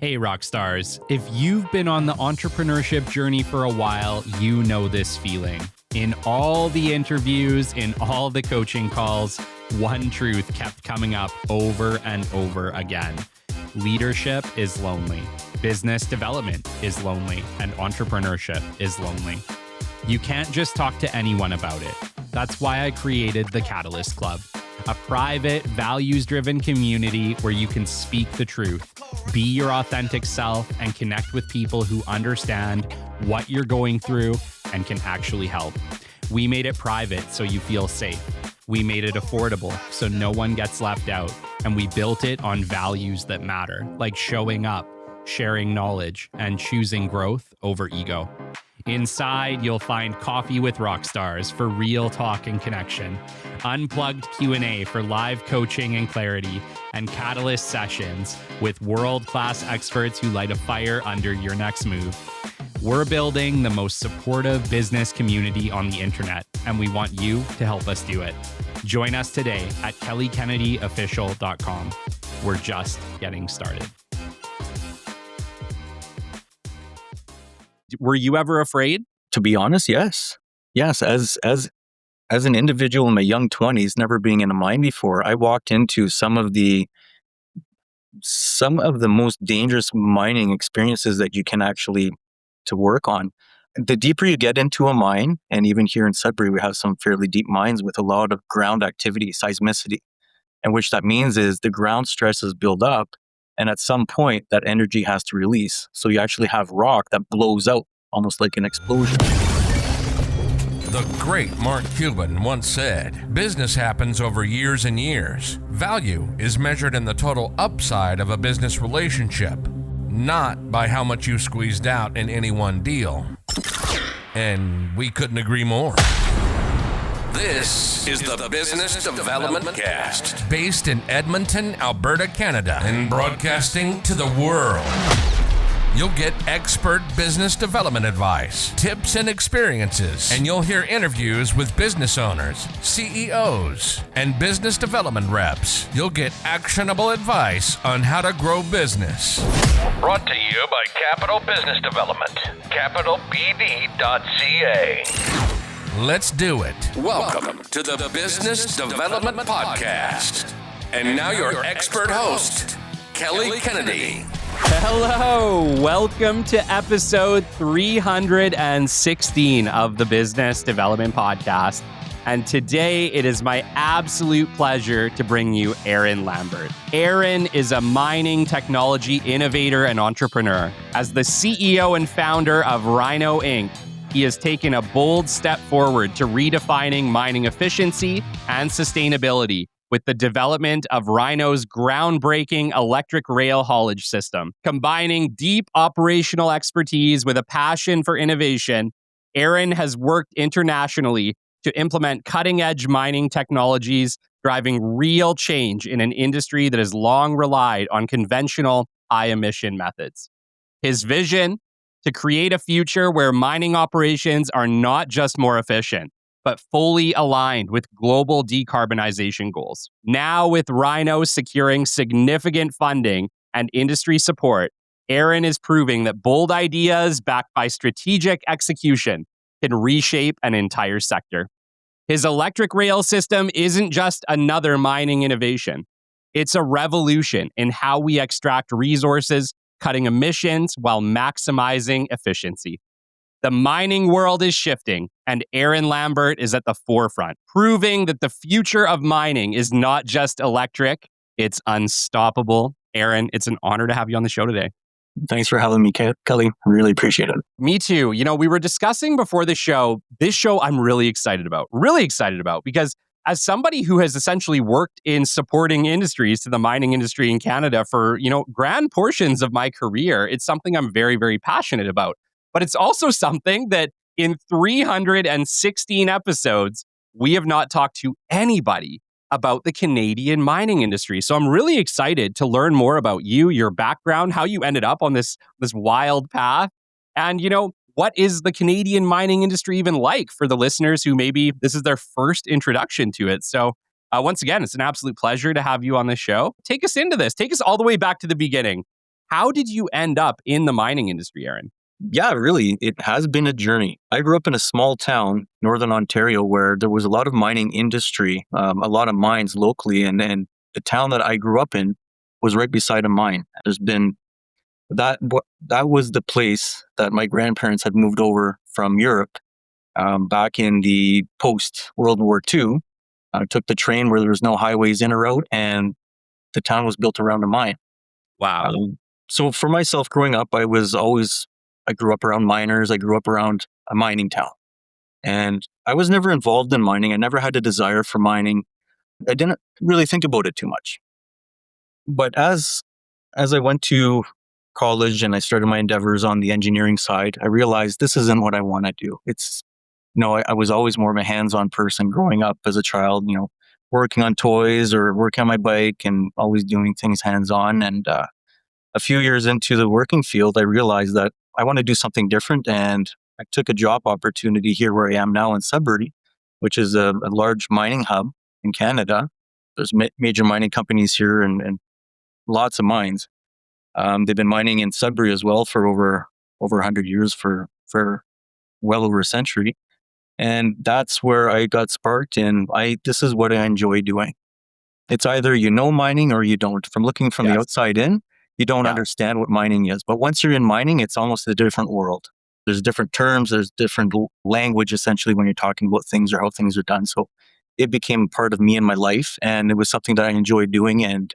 Hey, rock stars. If you've been on the entrepreneurship journey for a while, you know this feeling. In all the interviews, in all the coaching calls, one truth kept coming up over and over again. Leadership is lonely. Business development is lonely. And entrepreneurship is lonely. You can't just talk to anyone about it. That's why I created the Catalyst Club, a private, values-driven community where you can speak the truth, be your authentic self, and connect with people who understand what you're going through and can actually help. We made it private so you feel safe. We made it affordable so no one gets left out. And we built it on values that matter, like showing up, sharing knowledge, and choosing growth over ego. Inside, you'll find coffee with rock stars for real talk and connection, unplugged Q&A for live coaching and clarity, and Catalyst sessions with world-class experts who light a fire under your next move. We're building the most supportive business community on the internet, and we want you to help us do it. Join us today at kellykennedyofficial.com. We're just getting started. Were you ever afraid? To be honest, yes. Yes, as an individual in my young 20s, never being in a mine before, I walked into some of the most dangerous mining experiences that you can actually to work on. The deeper you get into a mine, and even here in Sudbury, we have some fairly deep mines with a lot of ground activity, seismicity. And which that means is the ground stresses build up, and at some point that energy has to release. So you actually have rock that blows out almost like an explosion. The great Mark Cuban once said, "Business happens over years and years. Value is measured in the total upside of a business relationship, not by how much you squeezed out in any one deal." And we couldn't agree more. This is the Business Development Cast, based in Edmonton, Alberta, Canada, and broadcasting to the world. You'll get expert business development advice, tips and experiences, and you'll hear interviews with business owners, CEOs, and business development reps. You'll get actionable advice on how to grow business. Brought to you by Capital Business Development, capitalbd.ca. Let's do it. Welcome to the Business Development Podcast. And now your expert host, Kelly Kennedy. Hello, welcome to episode 316 of the Business Development Podcast. And today it is my absolute pleasure to bring you Aaron Lambert. Aaron is a mining technology innovator and entrepreneur. As the CEO and founder of RIINO Inc., he has taken a bold step forward to redefining mining efficiency and sustainability with the development of RIINO's groundbreaking electric rail haulage system. Combining deep operational expertise with a passion for innovation, Aaron has worked internationally to implement cutting-edge mining technologies, driving real change in an industry that has long relied on conventional high-emission methods. His vision: to create a future where mining operations are not just more efficient, but fully aligned with global decarbonization goals. Now, with RIINO securing significant funding and industry support, Aaron is proving that bold ideas backed by strategic execution can reshape an entire sector. His electric rail system isn't just another mining innovation. It's a revolution in how we extract resources, cutting emissions while maximizing efficiency. The mining world is shifting, and Aaron Lambert is at the forefront, proving that the future of mining is not just electric, it's unstoppable. Aaron, it's an honor to have you on the show today. Thanks for having me, Kelly. Really appreciate it. Me too. You know, we were discussing before the show, this show I'm really excited about, because as somebody who has essentially worked in supporting industries to the mining industry in Canada for, grand portions of my career, it's something I'm very, very passionate about. But it's also something that in 316 episodes, we have not talked to anybody about the Canadian mining industry. So I'm really excited to learn more about you, your background, how you ended up on this wild path. And, what is the Canadian mining industry even like for the listeners who maybe this is their first introduction to it? So once again, it's an absolute pleasure to have you on the show. Take us into this. Take us all the way back to the beginning. How did you end up in the mining industry, Aaron? Yeah, really, it has been a journey. I grew up in a small town, Northern Ontario, where there was a lot of mining industry, a lot of mines locally. And the town that I grew up in was right beside a mine. There's been that was the place that my grandparents had moved over from Europe back in the post World War II. Took the train where there was no highways in or out, and the town was built around a mine. Wow. So for myself, growing up, I grew up around miners. I grew up around a mining town, and I was never involved in mining. I never had a desire for mining. I didn't really think about it too much. But as I went to college and I started my endeavors on the engineering side, I realized this isn't what I want to do. I was always more of a hands-on person growing up as a child, working on toys or working on my bike and always doing things hands-on. And a few years into the working field, I realized that I want to do something different. And I took a job opportunity here where I am now in Sudbury, which is a large mining hub in Canada. There's major mining companies here and lots of mines. They've been mining in Sudbury as well for over 100 years, for well over a century. And that's where I got sparked. And this is what I enjoy doing. It's either mining or you don't. From looking from the Yes. outside in, you don't Yeah. understand what mining is. But once you're in mining, it's almost a different world. There's different terms, there's different language essentially when you're talking about things or how things are done. So it became part of me in my life, and it was something that I enjoyed doing, and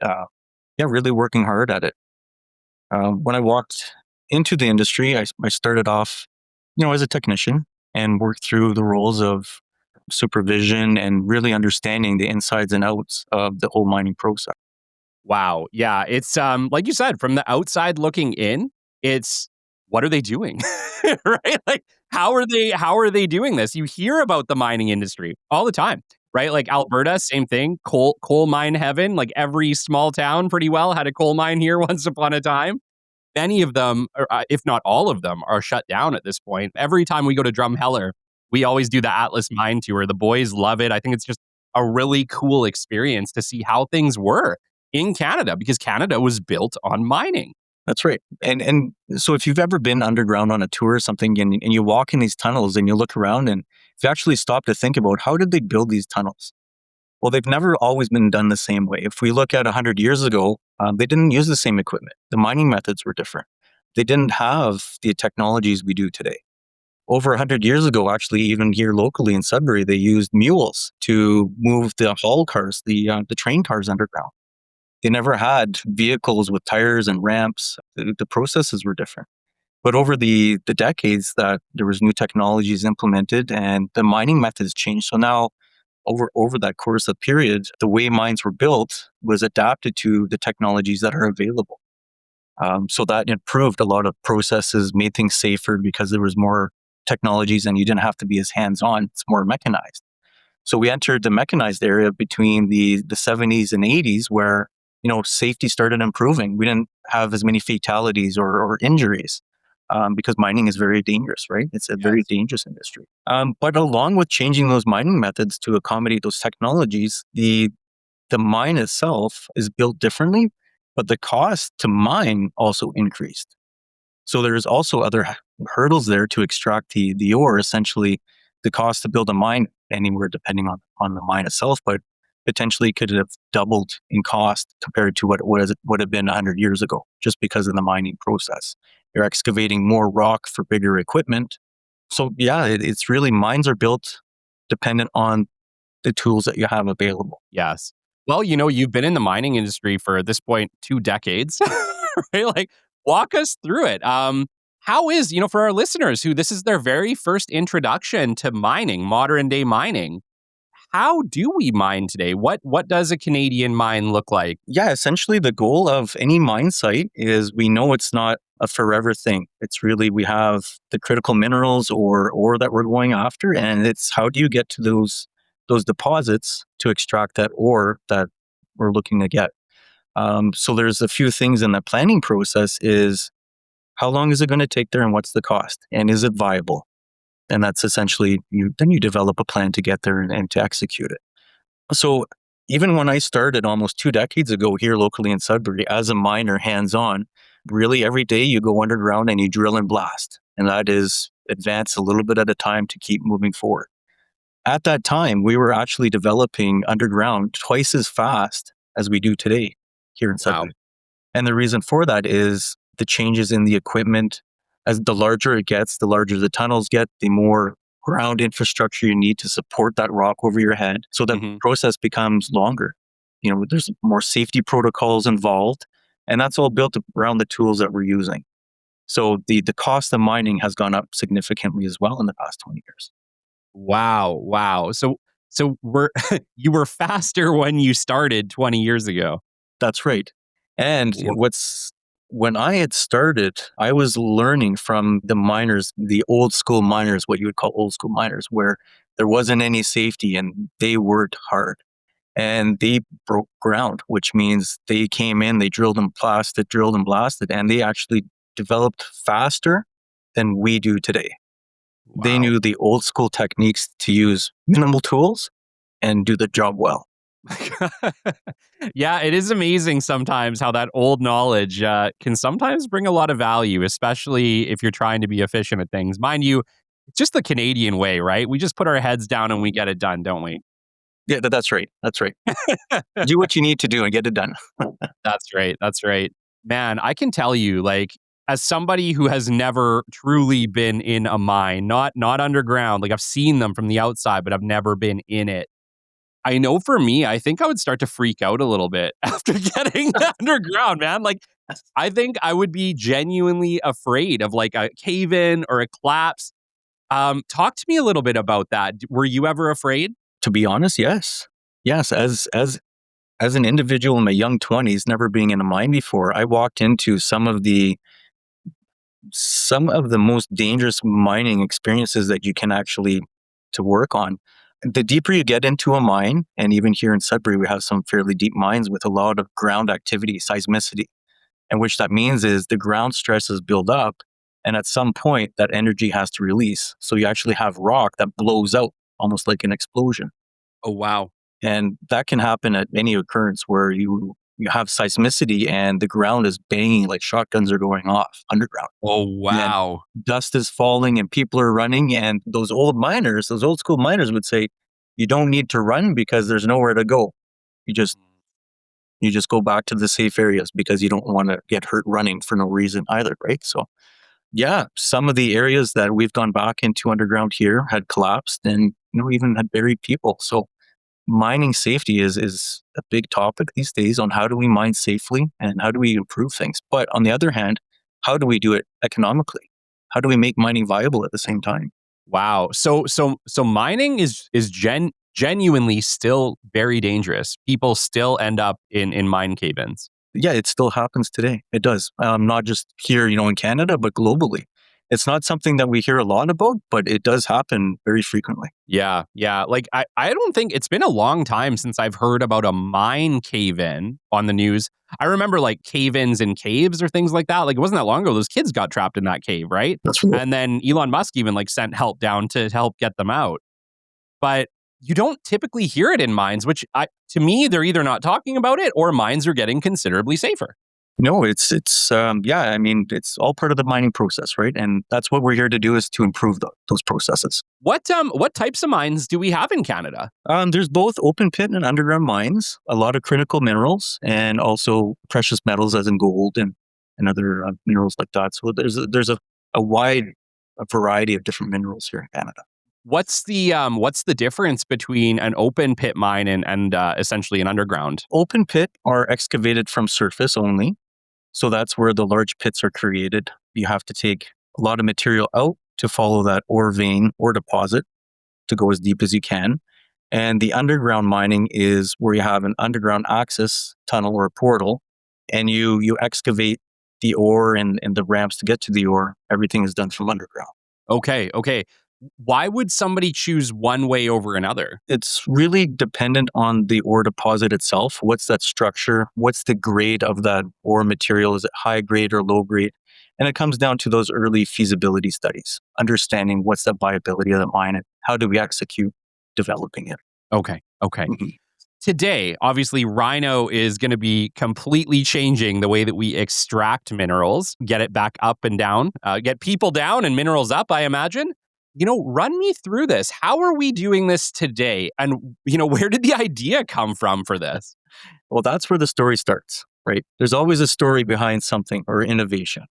really working hard at it. When I walked into the industry, I started off, as a technician and worked through the roles of supervision and really understanding the insides and outs of the whole mining process. Wow. Yeah. It's like you said, from the outside looking in, it's what are they doing? Right? Like how are they doing this? You hear about the mining industry all the time, right? Like Alberta, same thing. Coal mine heaven. Like every small town pretty well had a coal mine here once upon a time. Many of them, or, if not all of them, are shut down at this point. Every time we go to Drumheller, we always do the Atlas Mine Tour. The boys love it. I think it's just a really cool experience to see how things were in Canada because Canada was built on mining. That's right. And so if you've ever been underground on a tour or something and you walk in these tunnels and you look around, and if you actually stop to think about how did they build these tunnels? Well, they've never always been done the same way. If we look at 100 years ago, they didn't use the same equipment. The mining methods were different. They didn't have the technologies we do today. Over 100 years ago, actually, even here locally in Sudbury, they used mules to move the haul cars, the train cars underground. They never had vehicles with tires and ramps. The processes were different. But over the decades that there was new technologies implemented and the mining methods changed. So now over that course of period, the way mines were built was adapted to the technologies that are available. So that improved a lot of processes, made things safer because there was more technologies and you didn't have to be as hands-on. It's more mechanized. So we entered the mechanized area between the 70s and 80s where, safety started improving. We didn't have as many fatalities or injuries because mining is very dangerous, right? It's a very dangerous industry. But along with changing those mining methods to accommodate those technologies, the mine itself is built differently, but the cost to mine also increased. So there's also other hurdles there to extract the ore. Essentially, the cost to build a mine anywhere depending on the mine itself, but potentially could have doubled in cost compared to what it would have been 100 years ago, just because of the mining process. You're excavating more rock for bigger equipment. So yeah, it's really mines are built dependent on the tools that you have available. Yes. Well, you've been in the mining industry for at this point 2 decades, right? Like, walk us through it. How is, for our listeners who this is their very first introduction to mining, modern day mining, how do we mine today? What does a Canadian mine look like? Yeah, essentially the goal of any mine site is we know it's not a forever thing. It's really, we have the critical minerals or ore that we're going after, and it's how do you get to those deposits to extract that ore that we're looking to get. So there's a few things in the planning process is how long is it going to take there and what's the cost and is it viable? And that's essentially, then you develop a plan to get there and to execute it. So even when I started almost 2 decades ago here locally in Sudbury as a miner hands-on, really every day you go underground and you drill and blast. And that is advance a little bit at a time to keep moving forward. At that time, we were actually developing underground twice as fast as we do today here in Wow. Sudbury. And the reason for that is the changes in the equipment. As the larger it gets, the larger the tunnels get, the more ground infrastructure you need to support that rock over your head. So the Mhm. process becomes longer. There's more safety protocols involved, and that's all built around the tools that we're using. So the cost of mining has gone up significantly as well in the past 20 years. Wow. Wow. So we're you were faster when you started 20 years ago. That's right. And when I had started, I was learning from the miners, the old school miners, what you would call old school miners, where there wasn't any safety and they worked hard and they broke ground, which means they came in, they drilled and blasted, and they actually developed faster than we do today. They Wow. knew the old school techniques to use minimal tools and do the job well. Yeah, it is amazing sometimes how that old knowledge can sometimes bring a lot of value, especially if you're trying to be efficient at things. Mind you, it's just the Canadian way, right? We just put our heads down and we get it done, don't we? Yeah, that's right. That's right. Do what you need to do and get it done. That's right. That's right. Man, I can tell you, like, as somebody who has never truly been in a mine, not underground, like I've seen them from the outside, but I've never been in it. I know for me, I think I would start to freak out a little bit after getting underground, man. Like, I think I would be genuinely afraid of like a cave in or a collapse. Talk to me a little bit about that. Were you ever afraid? To be honest, yes. Yes, as an individual in my young 20s, never being in a mine before, I walked into some of the most dangerous mining experiences that you can actually to work on. The deeper you get into a mine, and even here in Sudbury, we have some fairly deep mines with a lot of ground activity, seismicity. And which that means is the ground stresses build up, and at some point that energy has to release. So you actually have rock that blows out almost like an explosion. Oh, wow. And that can happen at any occurrence where you have seismicity and the ground is banging like shotguns are going off underground. Oh, And wow. dust is falling and people are running. And those old school miners would say, you don't need to run because there's nowhere to go. You just you just go back to the safe areas because you don't want to get hurt running for no reason either, right? So yeah, some of the areas that we've gone back into underground here had collapsed and even had buried people. So mining safety is a big topic these days on how do we mine safely and how do we improve things. But on the other hand, how do we do it economically? How do we make mining viable at the same time? Wow. So mining is genuinely still very dangerous. People still end up in mine cave-ins. Yeah, it still happens today. It does. Not just here, in Canada, but globally. It's not something that we hear a lot about, but it does happen very frequently. Yeah, yeah. Like I don't think it's been a long time since I've heard about a mine cave-in on the news. I remember like cave-ins in caves or things like that. Like it wasn't that long ago. Those kids got trapped in that cave, right? That's right. And then Elon Musk even like sent help down to help get them out. But you don't typically hear it in mines, which to me, they're either not talking about it or mines are getting considerably safer. No, yeah. I mean, it's all part of the mining process, right? And that's what we're here to do is to improve those processes. What types of mines do we have in Canada? There's both open pit and underground mines, a lot of critical minerals, and also precious metals, as in gold and other minerals like that. So there's a wide variety of different minerals here in Canada. What's the difference between an open pit mine and essentially an underground? Open pit are excavated from surface only. So that's where the large pits are created. You have to take a lot of material out to follow that ore vein or deposit to go as deep as you can. And the underground mining is where you have an underground access tunnel or a portal, and you excavate the ore and the ramps to get to the ore. Everything is done from underground. Okay, okay. Why would somebody choose one way over another? It's really dependent on the ore deposit itself. What's that structure? What's the grade of that ore material? Is it high grade or low grade? And it comes down to those early feasibility studies, understanding what's the viability of the mine and how do we execute developing it. Okay, okay. Mhm. today, obviously, RIINO is going to be completely changing the way that we extract minerals, get it back up and down, get people down and minerals up, I imagine. Run me through this. How are we doing this today? And, where did the idea come from for this? Well, that's where the story starts, right? There's always a story behind something or innovation.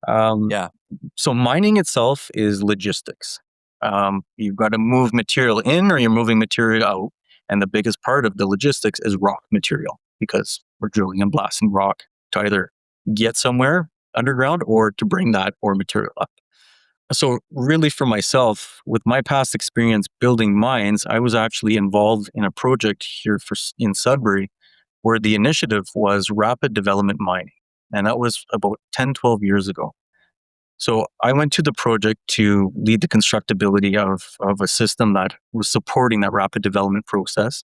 Yeah. So mining itself is logistics. You've got to move material in or you're moving material out. And the biggest part of the logistics is rock material because we're drilling and blasting rock to either get somewhere underground or to bring that ore material up. So really for myself, with my past experience building mines, I was actually involved in a project here in Sudbury where the initiative was rapid development mining. And that was about 10, 12 years ago. So I went to the project to lead the constructability of a system that was supporting that rapid development process.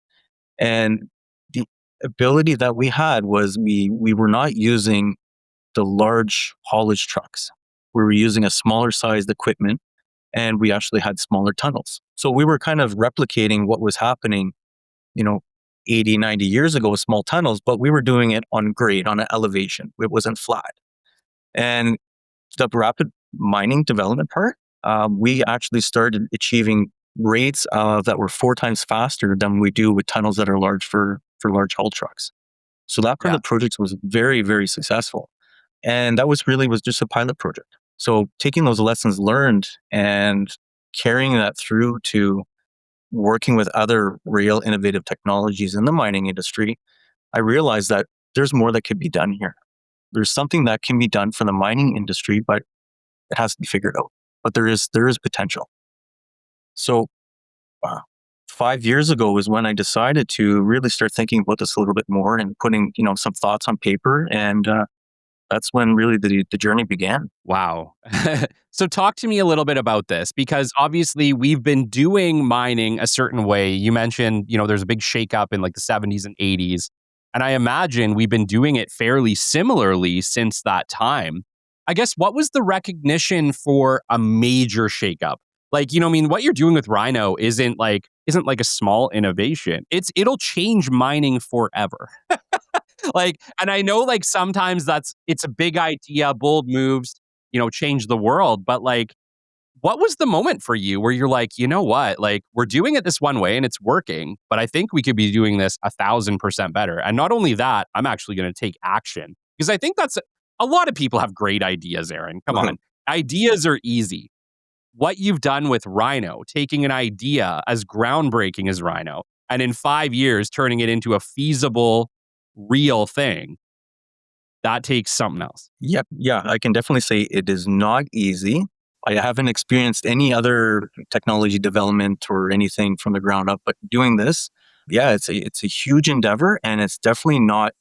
And the ability that we had was we were not using the large haulage trucks. We were using a smaller sized equipment and we actually had smaller tunnels. So we were kind of replicating what was happening, 80, 90 years ago with small tunnels, but we were doing it on grade, on an elevation. It wasn't flat. And the rapid mining development part, we actually started achieving rates that were 4 times faster than we do with tunnels that are large for large haul trucks. So that part of the project was very, very successful. And that was just a pilot project. So taking those lessons learned and carrying that through to working with other real innovative technologies in the mining industry, I realized that there's more that could be done here. There's something that can be done for the mining industry, but it has to be figured out. But there is potential. So 5 years ago was when I decided to really start thinking about this a little bit more and putting, some thoughts on paper. And that's when really the journey began. Wow. So talk to me a little bit about this, because obviously we've been doing mining a certain way. You mentioned, there's a big shakeup in like the 70s and 80s. And I imagine we've been doing it fairly similarly since that time. I guess, what was the recognition for a major shakeup? Like, what you're doing with RIINO isn't like a small innovation. It'll change mining forever. And I know like sometimes it's a big idea, bold moves, change the world. But like, what was the moment for you where you're like, you know what, like we're doing it this one way and it's working, but I think we could be doing this 1,000% better. And not only that, I'm actually going to take action, because I think that's a lot of people have great ideas, Aaron. Come on. Ideas are easy. What you've done with RIINO, taking an idea as groundbreaking as RIINO, and in 5 years turning it into a feasible, real thing, that takes something else. Yep. Yeah, I can definitely say it is not easy. I haven't experienced any other technology development or anything from the ground up, but doing this, it's a huge endeavor, and it's definitely not.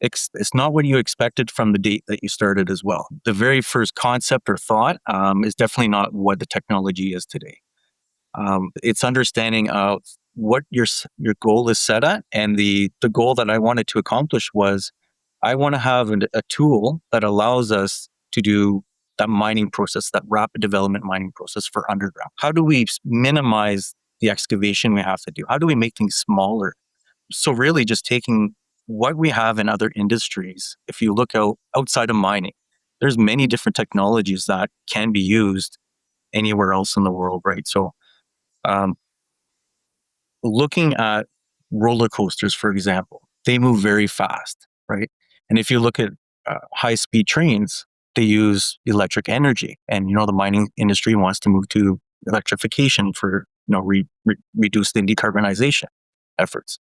It's not what you expected from the date that you started as well. The very first concept or thought is definitely not what the technology is today. It's understanding of what your goal is set at, and the goal that I wanted to accomplish was I want to have a tool that allows us to do that mining process, that rapid development mining process for underground. How do we minimize the excavation we have to do? How do we make things smaller? So really just taking what we have in other industries. If you look outside of mining, there's many different technologies that can be used anywhere else in the world, right? So looking at roller coasters, for example, they move very fast, right? And if you look at high-speed trains, they use electric energy. And, the mining industry wants to move to electrification for, reduce the decarbonization efforts.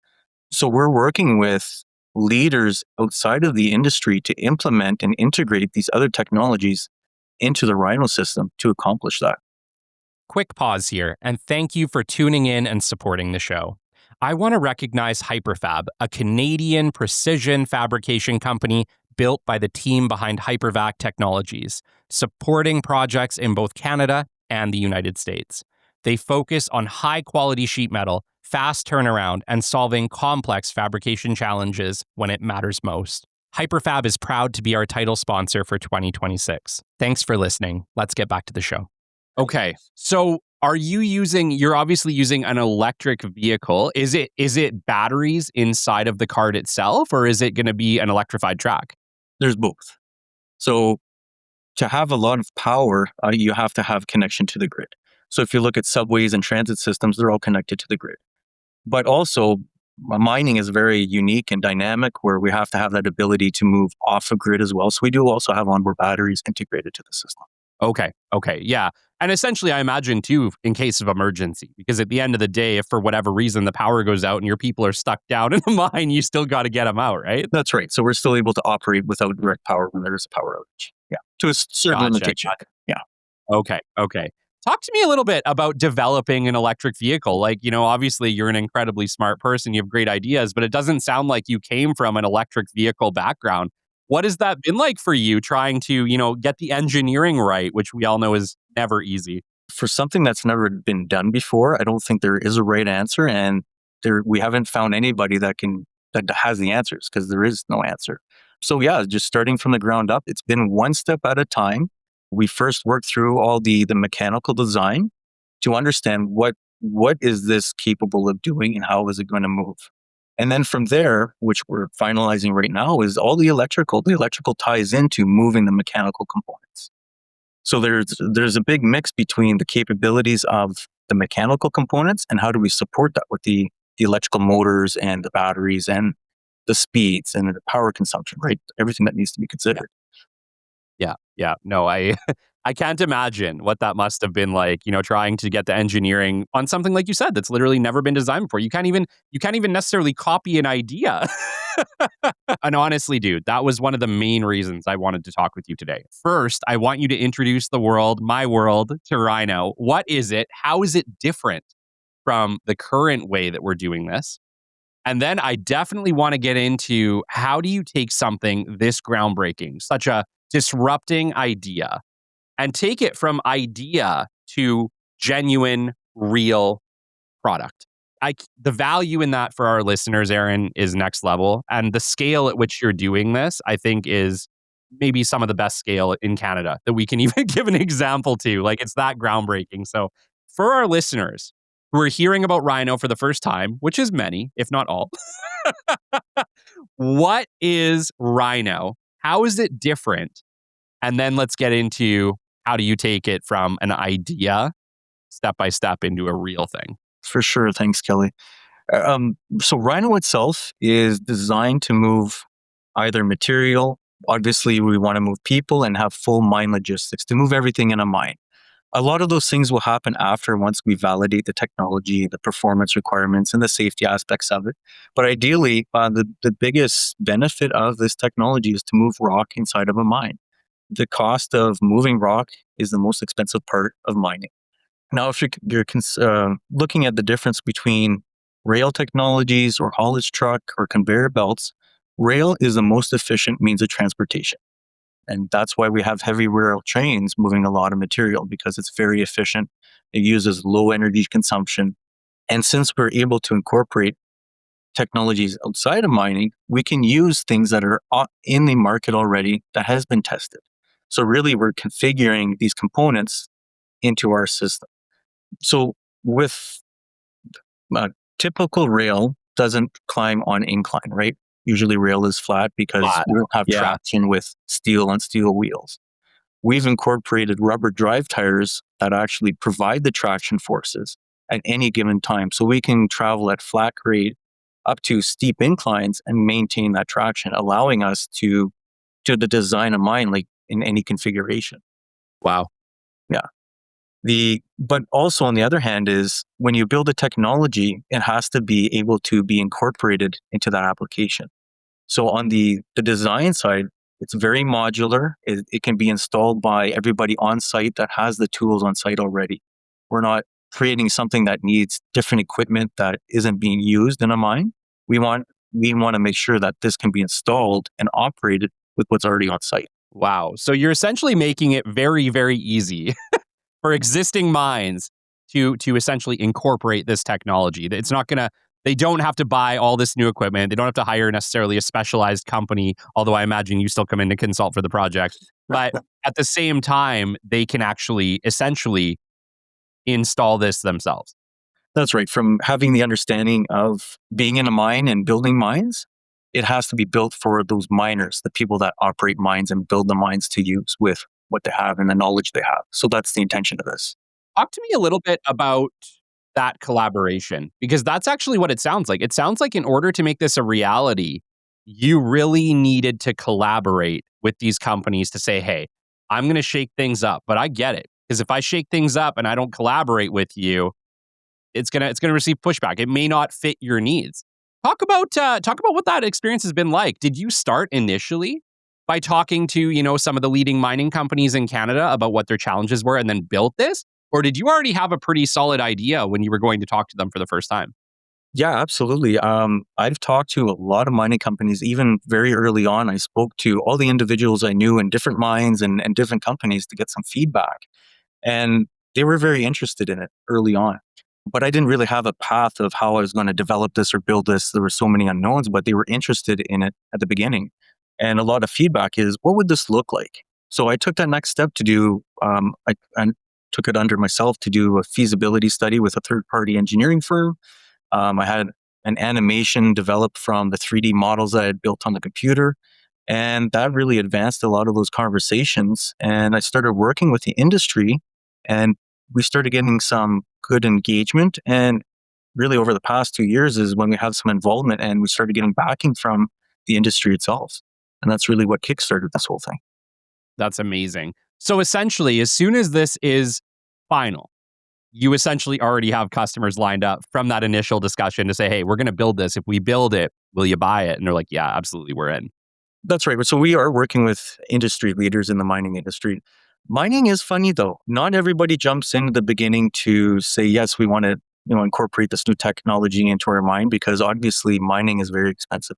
So we're working with leaders outside of the industry to implement and integrate these other technologies into the RIINO system to accomplish that. Quick pause here, and thank you for tuning in and supporting the show. I want to recognize Hyperfab, a Canadian precision fabrication company built by the team behind Hypervac Technologies, supporting projects in both Canada and the United States. They focus on high-quality sheet metal, fast turnaround, and solving complex fabrication challenges when it matters most. Hyperfab is proud to be our title sponsor for 2026. Thanks for listening. Let's get back to the show. Okay, so You're obviously using an electric vehicle. Is it batteries inside of the cart itself, or is it going to be an electrified track? There's both. So to have a lot of power, you have to have connection to the grid. So if you look at subways and transit systems, they're all connected to the grid. But also, mining is very unique and dynamic where we have to have that ability to move off a grid as well. So we do also have onboard batteries integrated to the system. Okay. Yeah. And essentially, I imagine too, in case of emergency, because at the end of the day, if for whatever reason the power goes out and your people are stuck down in a mine, you still got to get them out, right? That's right. So we're still able to operate without direct power when there's a power outage. Yeah. To a certain limitation. Yeah. Okay. Talk to me a little bit about developing an electric vehicle. Like, obviously you're an incredibly smart person. You have great ideas, but it doesn't sound like you came from an electric vehicle background. What has that been like for you trying to, get the engineering right, which we all know is never easy? For something that's never been done before, I don't think there is a right answer. And we haven't found anybody that has the answers because there is no answer. So yeah, just starting from the ground up, it's been one step at a time. We first worked through all the mechanical design to understand what is this capable of doing and how is it going to move. And then from there, which we're finalizing right now, is all the electrical. The electrical ties into moving the mechanical components. So there's a big mix between the capabilities of the mechanical components and how do we support that with the electrical motors and the batteries and the speeds and the power consumption, right? Everything that needs to be considered. Yeah. No, I can't imagine what that must have been like, trying to get the engineering on something like you said that's literally never been designed before. You can't even necessarily copy an idea. And honestly, dude, that was one of the main reasons I wanted to talk with you today. First, I want you to introduce my world, to RIINO. What is it? How is it different from the current way that we're doing this? And then I definitely want to get into how do you take something this groundbreaking, such a disrupting idea, and take it from idea to genuine, real product. The value in that for our listeners, Aaron, is next level. And the scale at which you're doing this, I think, is maybe some of the best scale in Canada that we can even give an example to. Like, it's that groundbreaking. So for our listeners who are hearing about RIINO for the first time, which is many, if not all, what is RIINO? How is it different? And then let's get into how do you take it from an idea step by step into a real thing? For sure. Thanks, Kelly. So RIINO itself is designed to move either material. Obviously, we want to move people and have full mine logistics to move everything in a mine. A lot of those things will happen once we validate the technology, the performance requirements, and the safety aspects of it. But ideally, the biggest benefit of this technology is to move rock inside of a mine. The cost of moving rock is the most expensive part of mining. Now, if you're looking at the difference between rail technologies or haulage truck or conveyor belts, rail is the most efficient means of transportation. And that's why we have heavy rail trains moving a lot of material because it's very efficient. It uses low energy consumption. And since we're able to incorporate technologies outside of mining, we can use things that are in the market already that has been tested. So really, we're configuring these components into our system. So with typical rail doesn't climb on incline, right? Usually rail is flat because we don't have traction with steel on steel wheels. We've incorporated rubber drive tires that actually provide the traction forces at any given time. So we can travel at flat grade up to steep inclines and maintain that traction, allowing us to design a mine like in any configuration. Wow. Yeah. But also on the other hand is when you build a technology, it has to be able to be incorporated into that application. So on the design side, it's very modular. It can be installed by everybody on site that has the tools on site already. We're not creating something that needs different equipment that isn't being used in a mine. We want to make sure that this can be installed and operated with what's already on site. Wow. So you're essentially making it very, very easy for existing mines to essentially incorporate this technology. They don't have to buy all this new equipment. They don't have to hire necessarily a specialized company, although I imagine you still come in to consult for the project. But at the same time, they can actually essentially install this themselves. That's right. From having the understanding of being in a mine and building mines, it has to be built for those miners, the people that operate mines and build the mines to use with what they have and the knowledge they have. So that's the intention of this. Talk to me a little bit about that collaboration, because that's actually what it sounds like. It sounds like in order to make this a reality, you really needed to collaborate with these companies to say, hey, I'm going to shake things up, but I get it. Because if I shake things up and I don't collaborate with you, it's gonna receive pushback. It may not fit your needs. Talk about what that experience has been like. Did you start initially by talking to some of the leading mining companies in Canada about what their challenges were, and then built this, or did you already have a pretty solid idea when you were going to talk to them for the first time? Yeah, absolutely. I've talked to a lot of mining companies, even very early on. I spoke to all the individuals I knew in different mines and different companies to get some feedback. And they were very interested in it early on. But I didn't really have a path of how I was going to develop this or build this. There were so many unknowns, but they were interested in it at the beginning. And a lot of feedback is, what would this look like? So I took that next step to do, I took it under myself to do a feasibility study with a third party engineering firm. I had an animation developed from the 3D models that I had built on the computer. And that really advanced a lot of those conversations. And I started working with the industry, and we started getting some good engagement. And really over the past 2 years is when we have some involvement and we started getting backing from the industry itself. And that's really what kickstarted this whole thing. That's amazing. So essentially, as soon as this is final, you essentially already have customers lined up from that initial discussion to say, hey, we're going to build this. If we build it, will you buy it? And they're like, yeah, absolutely, we're in. That's right. So we are working with industry leaders in the mining industry. Mining is funny though. Not everybody jumps in at the beginning to say, yes, we want to, incorporate this new technology into our mine, because obviously mining is very expensive.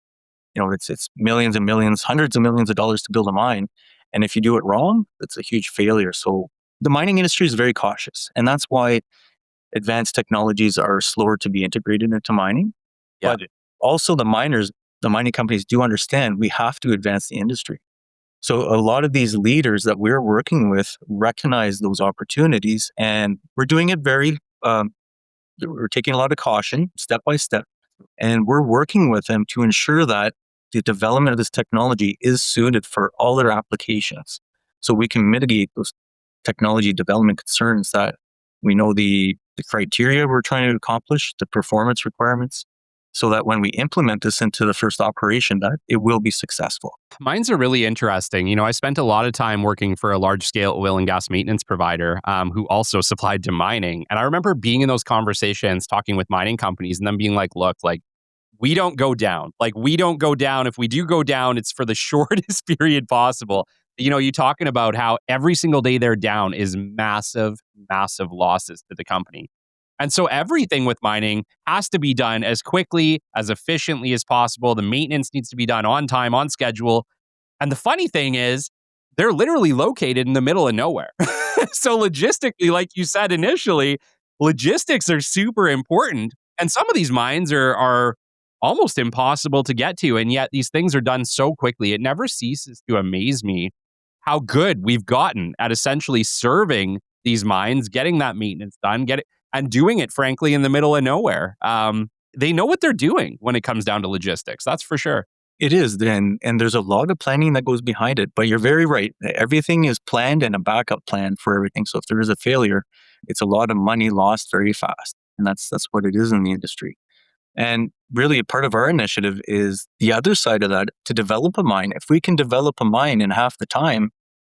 It's millions and millions, hundreds of millions of dollars to build a mine. And if you do it wrong, it's a huge failure. So the mining industry is very cautious. And that's why advanced technologies are slower to be integrated into mining. Yeah. But also the mining companies do understand we have to advance the industry. So a lot of these leaders that we're working with recognize those opportunities, and we're doing it we're taking a lot of caution, step by step, and we're working with them to ensure that the development of this technology is suited for all their applications. So we can mitigate those technology development concerns, that we know the criteria we're trying to accomplish, the performance requirements, so that when we implement this into the first operation, that it will be successful. Mines are really interesting. I spent a lot of time working for a large scale oil and gas maintenance provider who also supplied to mining. And I remember being in those conversations, talking with mining companies and them being like, look, we don't go down. We don't go down. If we do go down, it's for the shortest period possible. You talking about how every single day they're down is massive, massive losses to the company. And so everything with mining has to be done as quickly, as efficiently as possible. The maintenance needs to be done on time, on schedule. And the funny thing is, they're literally located in the middle of nowhere. So logistically, like you said initially, logistics are super important. And some of these mines are almost impossible to get to. And yet these things are done so quickly. It never ceases to amaze me how good we've gotten at essentially serving these mines, getting that maintenance done, and doing it, frankly, in the middle of nowhere. They know what they're doing when it comes down to logistics. That's for sure. It is, and there's a lot of planning that goes behind it. But you're very right. Everything is planned and a backup plan for everything. So if there is a failure, it's a lot of money lost very fast. And that's what it is in the industry. And really, a part of our initiative is the other side of that, to develop a mine. If we can develop a mine in half the time,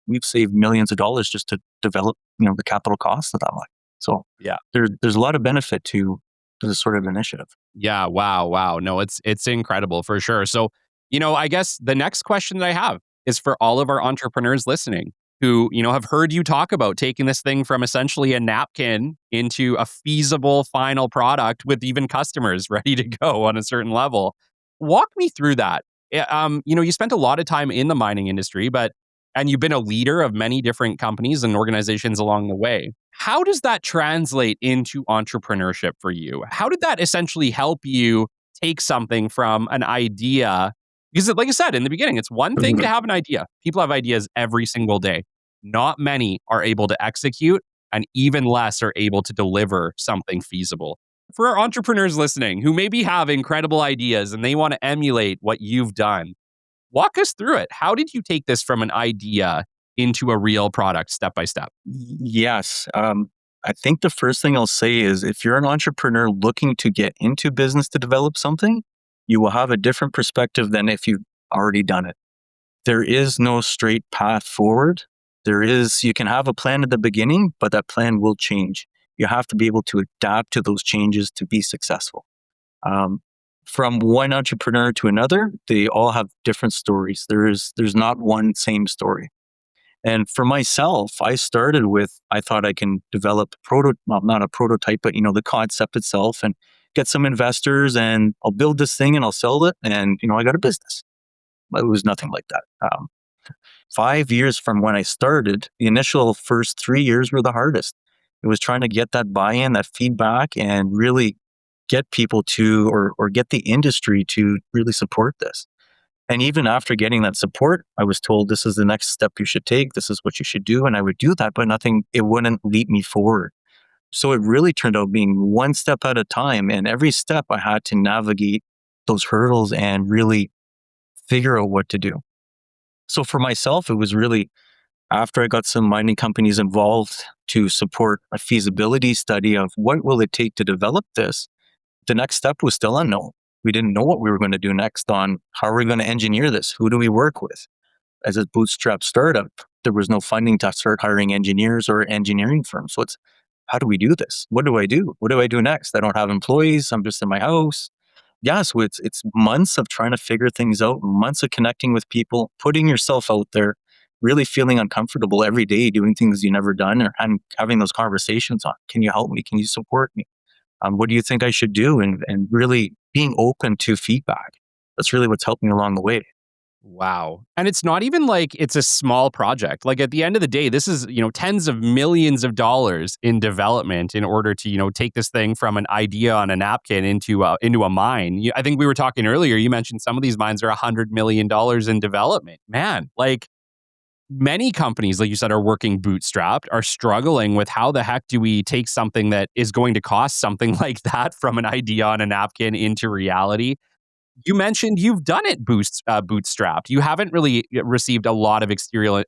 we've saved millions of dollars just to develop, the capital cost of that mine. So yeah, there's a lot of benefit to this sort of initiative. Yeah, wow. No, it's incredible for sure. So, I guess the next question that I have is for all of our entrepreneurs listening who, have heard you talk about taking this thing from essentially a napkin into a feasible final product with even customers ready to go on a certain level. Walk me through that. You spent a lot of time in the mining industry, and you've been a leader of many different companies and organizations along the way. How does that translate into entrepreneurship for you? How did that essentially help you take something from an idea? Because like I said in the beginning, it's one thing to have an idea. People have ideas every single day. Not many are able to execute and even less are able to deliver something feasible. For our entrepreneurs listening who maybe have incredible ideas and they want to emulate what you've done, walk us through it. How did you take this from an idea into a real product step by step? Yes. I think the first thing I'll say is if you're an entrepreneur looking to get into business to develop something, you will have a different perspective than if you've already done it. There is no straight path forward. You can have a plan at the beginning, but that plan will change. You have to be able to adapt to those changes to be successful. Um, from one entrepreneur to another, they all have different stories. There's not one same story. And for myself, I started with, I thought I can develop not a prototype, but the concept itself and get some investors and I'll build this thing and I'll sell it. And, I got a business. But it was nothing like that. 5 years from when I started, the initial first 3 years were the hardest. It was trying to get that buy-in, that feedback, and really get people to, or get the industry to really support this. And even after getting that support, I was told this is the next step you should take. This is what you should do. And I would do that, but it wouldn't lead me forward. So it really turned out being one step at a time. And every step I had to navigate those hurdles and really figure out what to do. So for myself, it was really after I got some mining companies involved to support a feasibility study of what will it take to develop this. The next step was still unknown. We didn't know what we were going to do next on how are we going to engineer this? Who do we work with? As a bootstrap startup, there was no funding to start hiring engineers or engineering firms. So it's, how do we do this? What do I do? What do I do next? I don't have employees. I'm just in my house. Yeah, so it's months of trying to figure things out, months of connecting with people, putting yourself out there, really feeling uncomfortable every day, doing things you've never done, and having those conversations on, can you help me? Can you support me? What do you think I should do? And really being open to feedback. That's really what's helped me along the way. Wow. And it's not even like it's a small project. Like at the end of the day, this is, tens of millions of dollars in development in order to, take this thing from an idea on a napkin into a mine. I think we were talking earlier, you mentioned some of these mines are $100 million in development. Man, like many companies, like you said, are working bootstrapped, are struggling with how the heck do we take something that is going to cost something like that from an idea on a napkin into reality. You mentioned you've done it bootstrapped. You haven't really received a lot of exterior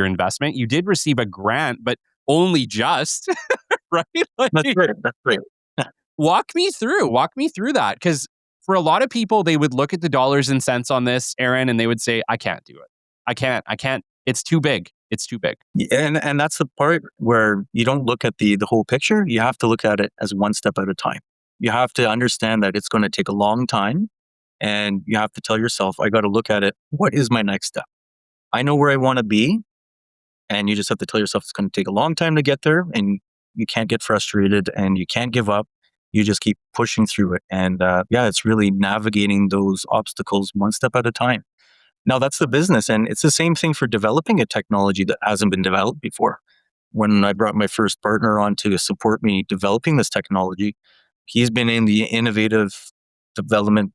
investment. You did receive a grant, but only just, right? That's great. That's great. Walk me through that. Because for a lot of people, they would look at the dollars and cents on this, Aaron, and they would say, I can't do it. I can't. It's too big. It's too big. And that's the part where you don't look at the whole picture. You have to look at it as one step at a time. You have to understand that it's going to take a long time. And you have to tell yourself, I got to look at it. What is my next step? I know where I want to be. And you just have to tell yourself it's going to take a long time to get there. And you can't get frustrated and you can't give up. You just keep pushing through it. And it's really navigating those obstacles one step at a time. Now, that's the business. And it's the same thing for developing a technology that hasn't been developed before. When I brought my first partner on to support me developing this technology, he's been in the innovative development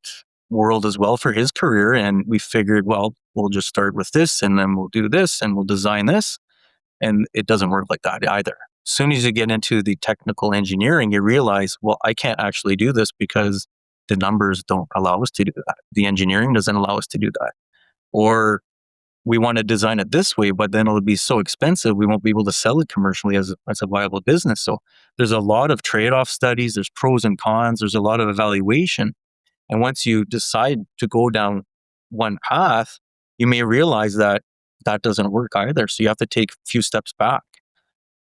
world as well for his career. And we figured, well, we'll just start with this and then we'll do this and we'll design this. And it doesn't work like that either. As soon as you get into the technical engineering, you realize, well, I can't actually do this because the numbers don't allow us to do that. The engineering doesn't allow us to do that. Or we want to design it this way, but then it'll be so expensive, we won't be able to sell it commercially as a viable business. So there's a lot of trade-off studies, there's pros and cons, there's a lot of evaluation. And once you decide to go down one path, you may realize that doesn't work either. So you have to take a few steps back.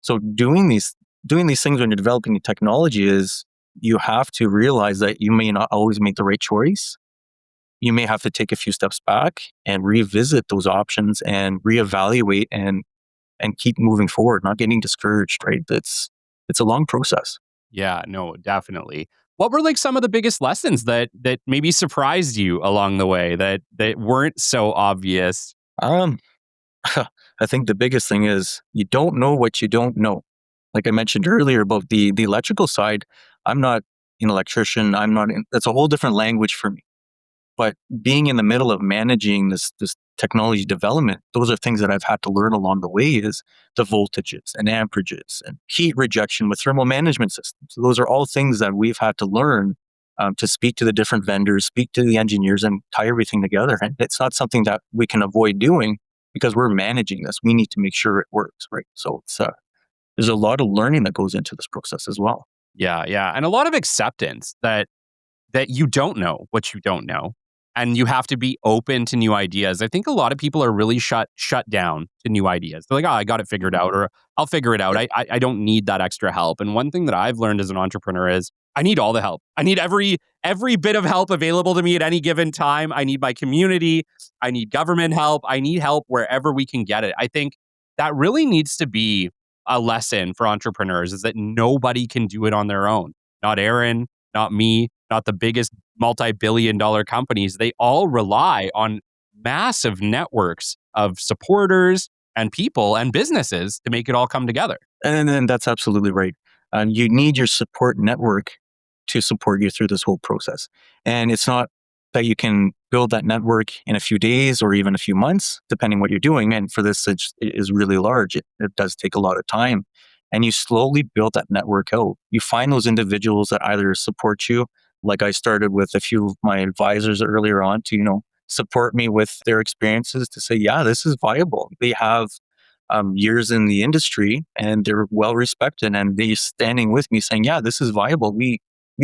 So doing these things when you're developing the technology is you have to realize that you may not always make the right choice. You may have to take a few steps back and revisit those options and reevaluate and keep moving forward, not getting discouraged, right? It's a long process. Yeah, no, definitely. What were like some of the biggest lessons that maybe surprised you along the way that weren't so obvious? I think the biggest thing is you don't know what you don't know. Like I mentioned earlier about the electrical side, I'm not an electrician. That's a whole different language for me. But being in the middle of managing this technology development, those are things that I've had to learn along the way, is the voltages and amperages and heat rejection with thermal management systems. So those are all things that we've had to learn to speak to the different vendors, speak to the engineers, and tie everything together. And it's not something that we can avoid doing because we're managing this. We need to make sure it works, right? So it's there's a lot of learning that goes into this process as well. Yeah. And a lot of acceptance that you don't know what you don't know. And you have to be open to new ideas. I think a lot of people are really shut down to new ideas. They're like, oh, I got it figured out, or I'll figure it out. I don't need that extra help. And one thing that I've learned as an entrepreneur is I need all the help. I need every bit of help available to me at any given time. I need my community. I need government help. I need help wherever we can get it. I think that really needs to be a lesson for entrepreneurs, is that nobody can do it on their own. Not Aaron, not me, not the biggest multi-billion-dollar companies. They all rely on massive networks of supporters and people and businesses to make it all come together. And then that's absolutely right. You need your support network to support you through this whole process. And it's not that you can build that network in a few days or even a few months, depending what you're doing. And for this, it is really large. It does take a lot of time. And you slowly build that network out. You find those individuals that either support you, like I started with a few of my advisors earlier on, to support me with their experiences, to say, yeah, this is viable. They have years in the industry and they're well respected, and they're standing with me saying, yeah, this is viable. We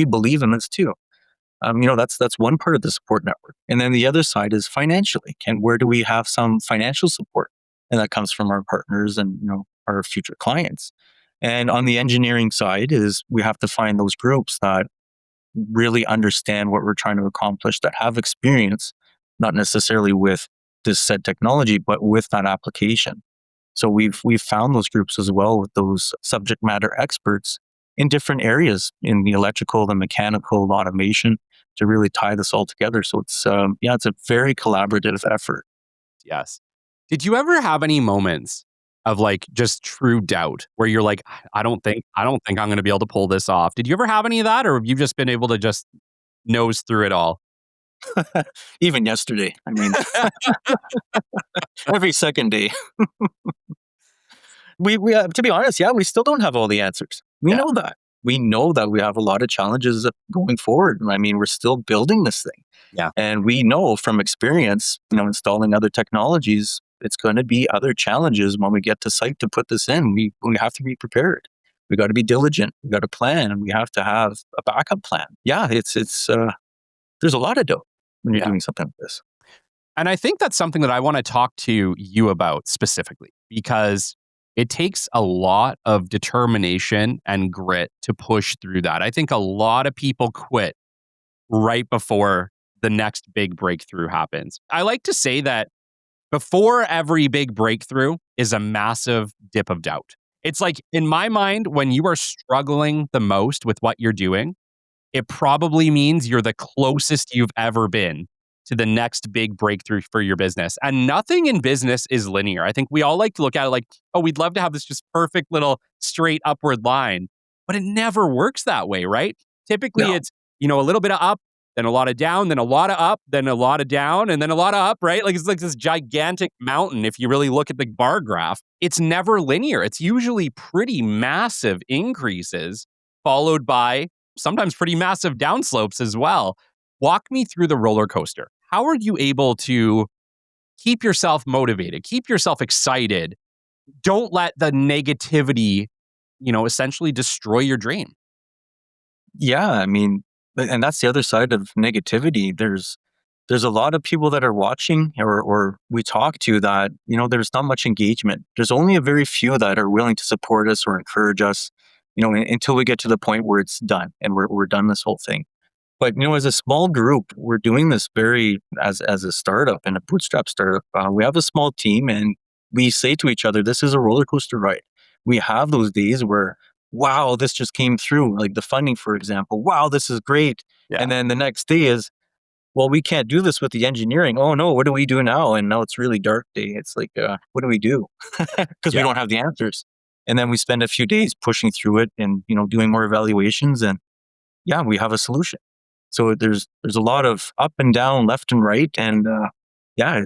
believe in this too. That's one part of the support network. And then the other side is financially. Where do we have some financial support? And that comes from our partners and our future clients. And on the engineering side is we have to find those groups that really understand what we're trying to accomplish, that have experience, not necessarily with this said technology, but with that application. So we've found those groups as well, with those subject matter experts in different areas, in the electrical, the mechanical, automation, to really tie this all together. So it's a very collaborative effort. Yes. Did you ever have any moments of like just true doubt where you're like, I don't think I'm going to be able to pull this off? Did you ever have any of that, or have you just been able to just nose through it all? Even yesterday, I mean, every second day. We to be honest, we still don't have all the answers. We know that. We know that we have a lot of challenges going forward. I mean, we're still building this thing. Yeah. And we know from experience, installing other technologies, it's going to be other challenges when we get to site to put this in. We have to be prepared. We got to be diligent. We got to plan, and we have to have a backup plan. Yeah, it's there's a lot of doubt when you're doing something like this. And I think that's something that I want to talk to you about specifically, because it takes a lot of determination and grit to push through that. I think a lot of people quit right before the next big breakthrough happens. I like to say that before every big breakthrough is a massive dip of doubt. It's like, in my mind, when you are struggling the most with what you're doing, it probably means you're the closest you've ever been to the next big breakthrough for your business. And nothing in business is linear. I think we all like to look at it like, oh, we'd love to have this just perfect little straight upward line, but it never works that way, right? Typically it's, a little bit of up, then a lot of down, then a lot of up, then a lot of down, and then a lot of up, right? Like it's like this gigantic mountain. If you really look at the bar graph, it's never linear. It's usually pretty massive increases followed by sometimes pretty massive downslopes as well. Walk me through the roller coaster. How are you able to keep yourself motivated, keep yourself excited? Don't let the negativity, essentially destroy your dream. Yeah, I mean, and that's the other side of negativity. There's a lot of people that are watching or we talk to that, there's not much engagement. There's only a very few that are willing to support us or encourage us, until we get to the point where it's done and we're done this whole thing. But, as a small group, we're doing this as a startup and a bootstrap startup. We have a small team, and we say to each other, this is a roller coaster ride. We have those days where, wow, this just came through, like the funding, for example. Wow, this is great. Yeah. And then the next day is, well, we can't do this with the engineering. Oh no, what do we do now? And now it's really dark day. It's like, what do we do? Because we don't have the answers. And then we spend a few days pushing through it and, doing more evaluations, and we have a solution. So there's a lot of up and down, left and right, and yeah,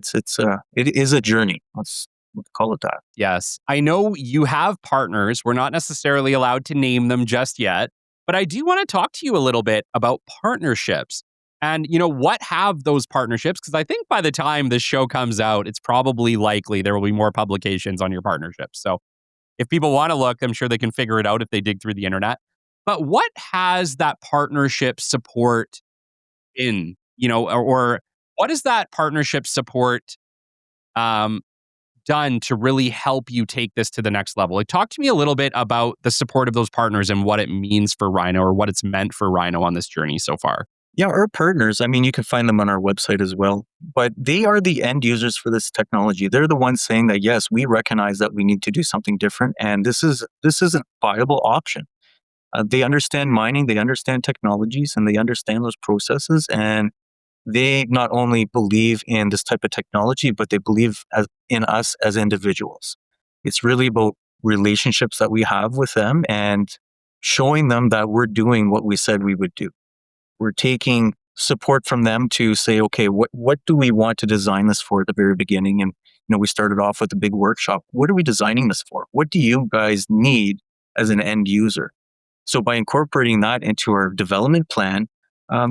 it is a journey. Let's call it that. Yes. I know you have partners. We're not necessarily allowed to name them just yet, but I do want to talk to you a little bit about partnerships. And, what have those partnerships? Because I think by the time this show comes out, it's probably likely there will be more publications on your partnerships. So if people want to look, I'm sure they can figure it out if they dig through the internet. But what has that partnership support in, or what is that partnership support um, done to really help you take this to the next level? Like, talk to me a little bit about the support of those partners and what it means for RIINO or what it's meant for RIINO on this journey so far. Yeah, our partners, I mean, you can find them on our website as well, but they are the end users for this technology. They're the ones saying that, yes, we recognize that we need to do something different, and this is a viable option. They understand mining, they understand technologies, and they understand those processes. And they not only believe in this type of technology, but they believe in us as individuals. It's really about relationships that we have with them and showing them that we're doing what we said we would do. We're taking support from them to say, okay, what do we want to design this for at the very beginning? And we started off with a big workshop. What are we designing this for? What do you guys need as an end user? So by incorporating that into our development plan,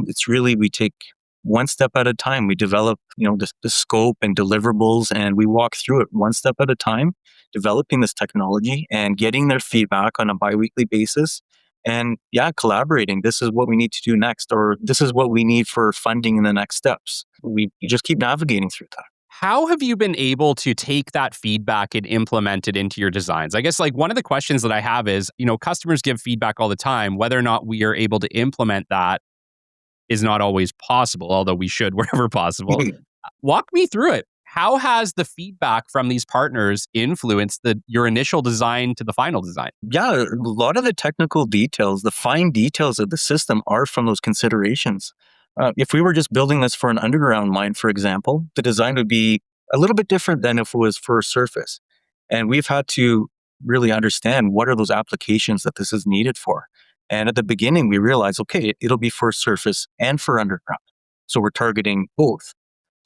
it's really we take one step at a time. We develop, the scope and deliverables, and we walk through it one step at a time, developing this technology and getting their feedback on a biweekly basis. And yeah, collaborating. This is what we need to do next, or this is what we need for funding in the next steps. We just keep navigating through that. How have you been able to take that feedback and implement it into your designs? I guess like one of the questions that I have is, customers give feedback all the time. Whether or not we are able to implement that is not always possible, although we should wherever possible. Walk me through it. How has the feedback from these partners influenced your initial design to the final design? Yeah, a lot of the technical details, the fine details of the system are from those considerations. If we were just building this for an underground mine, for example, the design would be a little bit different than if it was for surface. And we've had to really understand what are those applications that this is needed for. And at the beginning, we realized, okay, it'll be for surface and for underground. So we're targeting both.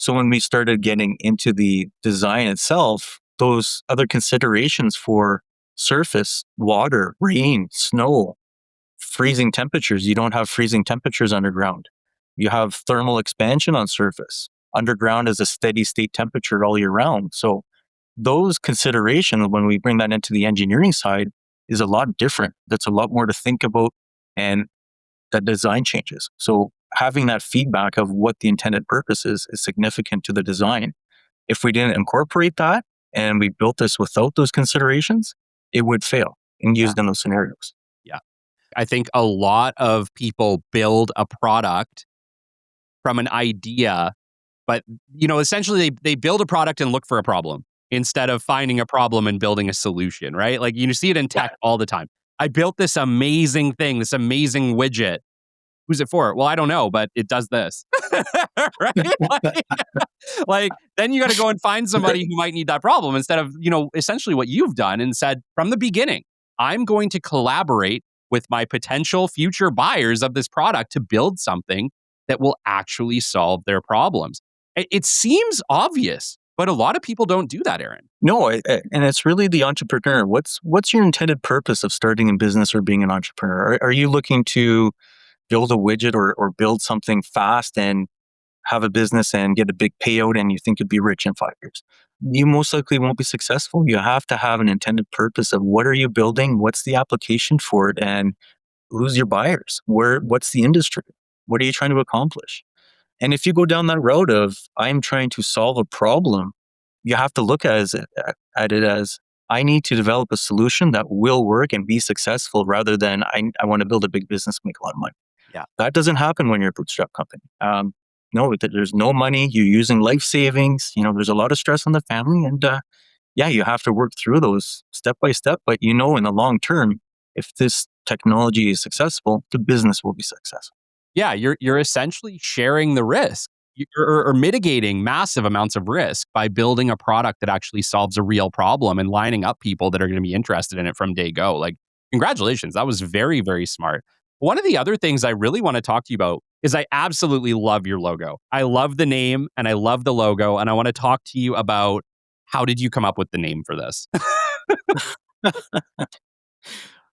So when we started getting into the design itself, those other considerations for surface, water, rain, snow, freezing temperatures, you don't have freezing temperatures underground. You have thermal expansion on surface. Underground is a steady state temperature all year round. So those considerations, when we bring that into the engineering side, is a lot different. That's a lot more to think about, and that design changes. So having that feedback of what the intended purpose is significant to the design. If we didn't incorporate that and we built this without those considerations, it would fail and used in those scenarios. Yeah. I think a lot of people build a product from an idea, but essentially they build a product and look for a problem instead of finding a problem and building a solution, right? Like you see it in tech all the time. I built this amazing thing, this amazing widget. Who's it for? Well, I don't know, but it does this. Right? Like, then you got to go and find somebody who might need that problem instead of, essentially what you've done and said from the beginning, I'm going to collaborate with my potential future buyers of this product to build something that will actually solve their problems. It seems obvious, but a lot of people don't do that, Aaron. No, and it's really the entrepreneur. What's your intended purpose of starting a business or being an entrepreneur? Are you looking to build a widget or build something fast and have a business and get a big payout and you think you'll be rich in 5 years? You most likely won't be successful. You have to have an intended purpose of what are you building? What's the application for it? And who's your buyers? What's the industry? What are you trying to accomplish? And if you go down that road of I'm trying to solve a problem, you have to look at it as I need to develop a solution that will work and be successful rather than I want to build a big business, make a lot of money. Yeah. That doesn't happen when you're a bootstrap company. No, there's no money. You're using life savings. There's a lot of stress on the family. And you have to work through those step by step. But in the long term, if this technology is successful, the business will be successful. Yeah, you're essentially sharing the risk or mitigating massive amounts of risk by building a product that actually solves a real problem and lining up people that are going to be interested in it from day go. Like, congratulations. That was very, very smart. One of the other things I really want to talk to you about is I absolutely love your logo. I love the name and I love the logo. And I want to talk to you about how did you come up with the name for this?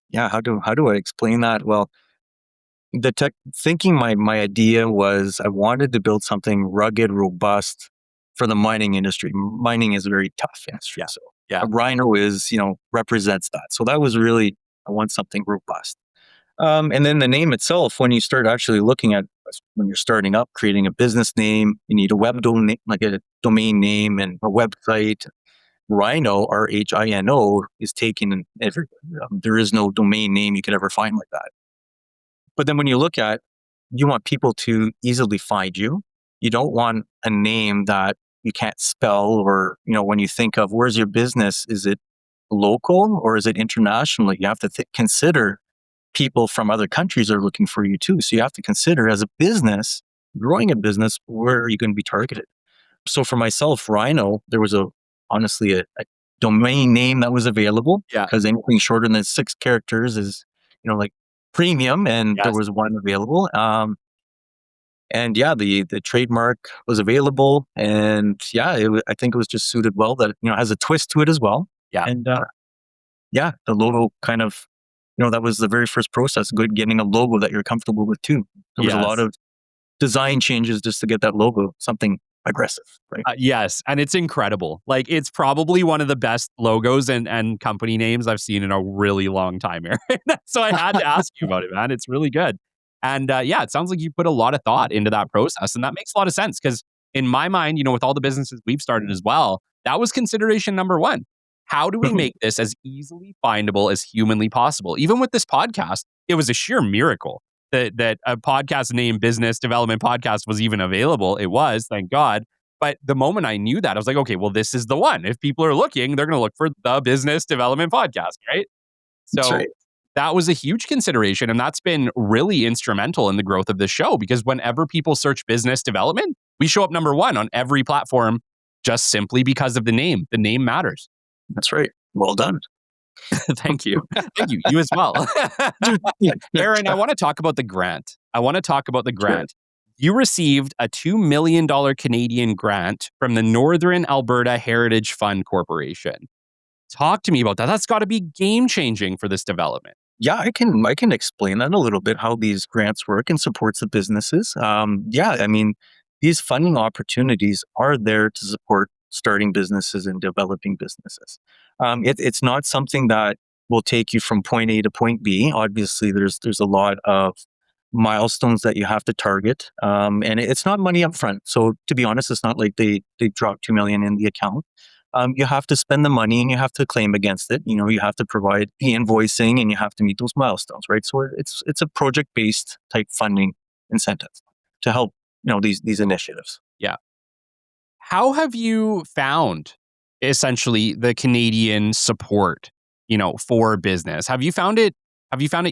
Yeah, how do I explain that? Well, the tech thinking my idea was I wanted to build something rugged, robust for the mining industry. Mining is a very tough industry. Yeah. So Yeah. a RIINO is, represents that. So that was really, I want something robust. And then the name itself, when you start actually looking at when you're starting up, creating a business name, you need a web domain, like a domain name and a website. RIINO, RHINO, is taken in every. There is no domain name you could ever find like that. But then when you look at, you want people to easily find you. You don't want a name that you can't spell, or when you think of where's your business, is it local or is it international? You have to consider people from other countries are looking for you too. So you have to consider as a business, growing a business, where are you going to be targeted? So for myself, RIINO, there was honestly a domain name that was available, Yeah. because anything shorter than 6 characters is, like premium, and there Yes. was one available. And yeah, the trademark was available, and yeah, I think it was just suited well that has a twist to it as well. Yeah. And yeah, the logo kind of, that was the very first process, getting a logo that you're comfortable with too. There was a lot Yes. of design changes just to get that logo, something aggressive, right? Yes, and it's incredible. Like, it's probably one of the best logos and company names I've seen in a really long time, Aaron. So I had to ask you about it, man. It's really good. And yeah, it sounds like you put a lot of thought into that process, and that makes a lot of sense because in my mind, with all the businesses we've started as well, that was consideration number one. How do we make this as easily findable as humanly possible? Even with this podcast, it was a sheer miracle that a podcast named Business Development Podcast was even available. It was, thank God. But the moment I knew that, I was like, okay, well, this is the one. If people are looking, they're going to look for the Business Development Podcast, right? That's So right. that was a huge consideration. And that's been really instrumental in the growth of the show because whenever people search business development, we show up number one on every platform just simply because of the name. The name matters. That's right. Well done. Thank you. Thank you. You as well. Aaron, I want to talk about the grant. Sure. You received a $2 million Canadian grant from the Northern Alberta Heritage Fund Corporation. Talk to me about that. That's got to be game changing for this development. Yeah, I can explain that a little bit, how these grants work and supports the businesses. Yeah, I mean, these funding opportunities are there to support starting businesses and developing businesses. It's not something that will take you from point A to point B. Obviously, there's a lot of milestones that you have to target, and it's not money up front. So to be honest, it's not like they drop 2 million in the account. You have to spend the money and you have to claim against it. You have to provide the invoicing and you have to meet those milestones, right? So it's a project based type funding incentive to help these initiatives. Yeah. How have you found essentially the Canadian support, for business? Have you found it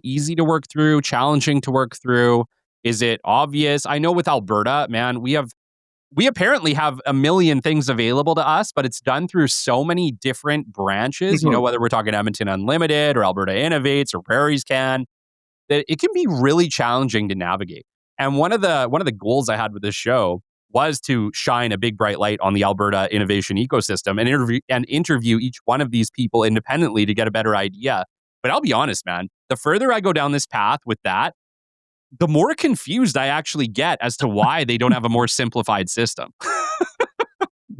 easy to work through, challenging to work through? Is it obvious? I know with Alberta, man, we apparently have a million things available to us, but it's done through so many different branches, Mhm. whether we're talking Edmonton Unlimited or Alberta Innovates or Prairies Can, that it can be really challenging to navigate. And one of the goals I had with this show was to shine a big bright light on the Alberta innovation ecosystem and interview each one of these people independently to get a better idea. But I'll be honest, man, the further I go down this path with that, the more confused I actually get as to why they don't have a more simplified system.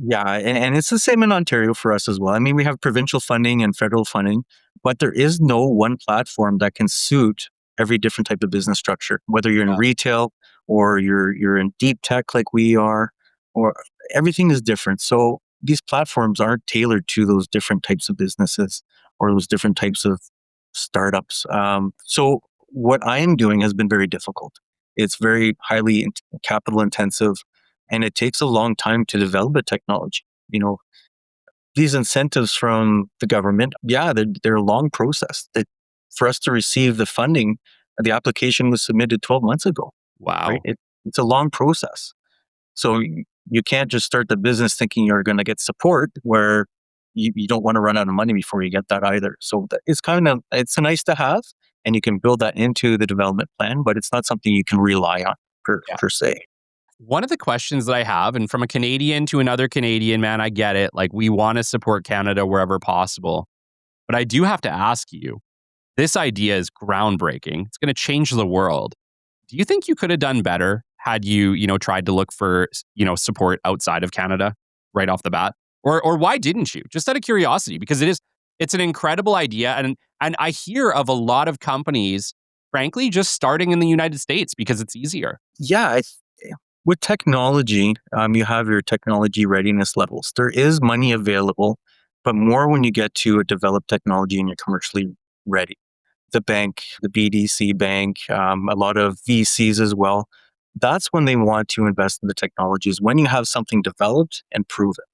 Yeah, and it's the same in Ontario for us as well. I mean, we have provincial funding and federal funding, but there is no one platform that can suit every different type of business structure, whether you're in Yeah. retail or you're in deep tech like we are, or everything is different. So these platforms aren't tailored to those different types of businesses or those different types of startups. So what I am doing has been very difficult. It's very highly capital intensive, and it takes a long time to develop a technology. You know, these incentives from the government, yeah, they're a long process. For us to receive the funding, the application was submitted 12 months ago, right? Wow. It's a long process. So you can't just start the business thinking you're going to get support where you don't want to run out of money before you get that either. So it's a nice to have. and you can build that into the development plan, but it's not something you can rely on per se. One of the questions that I have, and from a Canadian to another Canadian, man, I get it. Like, we want to support Canada wherever possible. But I do have to ask you, this idea is groundbreaking. It's going to change the world. Do you think you could have done better had you tried to look for, support outside of Canada right off the bat? Or why didn't you? Just out of curiosity, because it's an incredible idea. And I hear of a lot of companies, frankly, just starting in the United States because it's easier. Yeah, with technology, you have your technology readiness levels. There is money available, but more when you get to a developed technology and you're commercially ready. The bank, the BDC bank, a lot of VCs as well. That's when they want to invest in the technologies, when you have something developed and proven.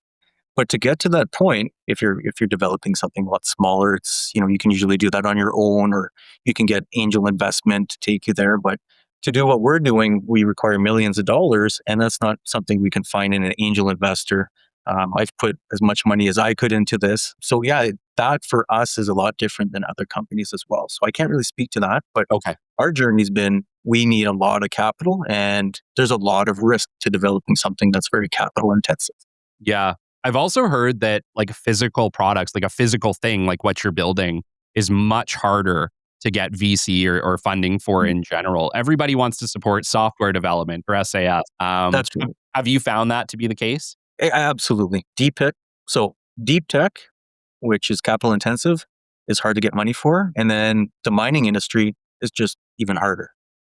But to get to that point, if you're developing something a lot smaller, it's you can usually do that on your own, or you can get angel investment to take you there. But to do what we're doing, we require millions of dollars, and that's not something we can find in an angel investor. I've put as much money as I could into this, so yeah, that for us is a lot different than other companies as well. So I can't really speak to that, but Okay. our journey's been we need a lot of capital, and there's a lot of risk to developing something that's very capital intensive. Yeah. I've also heard that like physical products, like a physical thing, like what you're building, is much harder to get VC or funding for in general. Everybody wants to support software development or SAS. That's true. Have you found that to be the case? Absolutely. Deep tech. So deep tech, which is capital intensive, is hard to get money for. And then the mining industry is just even harder.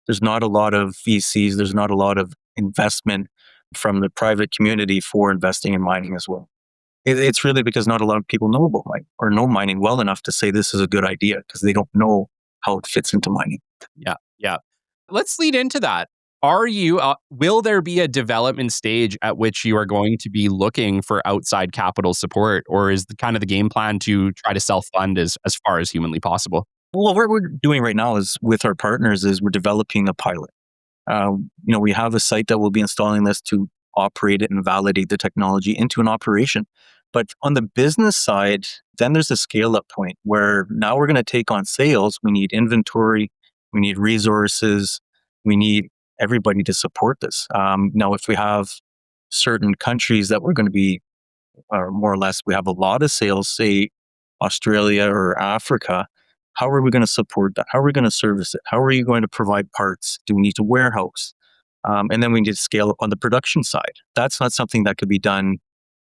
There's not a lot of VCs. There's not a lot of investment from the private community for investing in mining as well. It's really because not a lot of people know about mining or know mining well enough to say this is a good idea because they don't know how it fits into mining. Yeah. Yeah. Let's lead into that. Will there be a development stage at which you are going to be looking for outside capital support, or is the kind of the game plan to try to self-fund as far as humanly possible? Well, what we're doing right now is with our partners is we're developing a pilot. We have a site that will be installing this to operate it and validate the technology into an operation. But on the business side, then there's a scale up point where now we're going to take on sales. We need inventory, we need resources, we need everybody to support this. Now, if we have certain countries that we're going to be, or more or less, we have a lot of sales, say Australia or Africa. How are we going to support that? How are we going to service it? How are you going to provide parts? Do we need to warehouse? And then we need to scale up on the production side. That's not something that could be done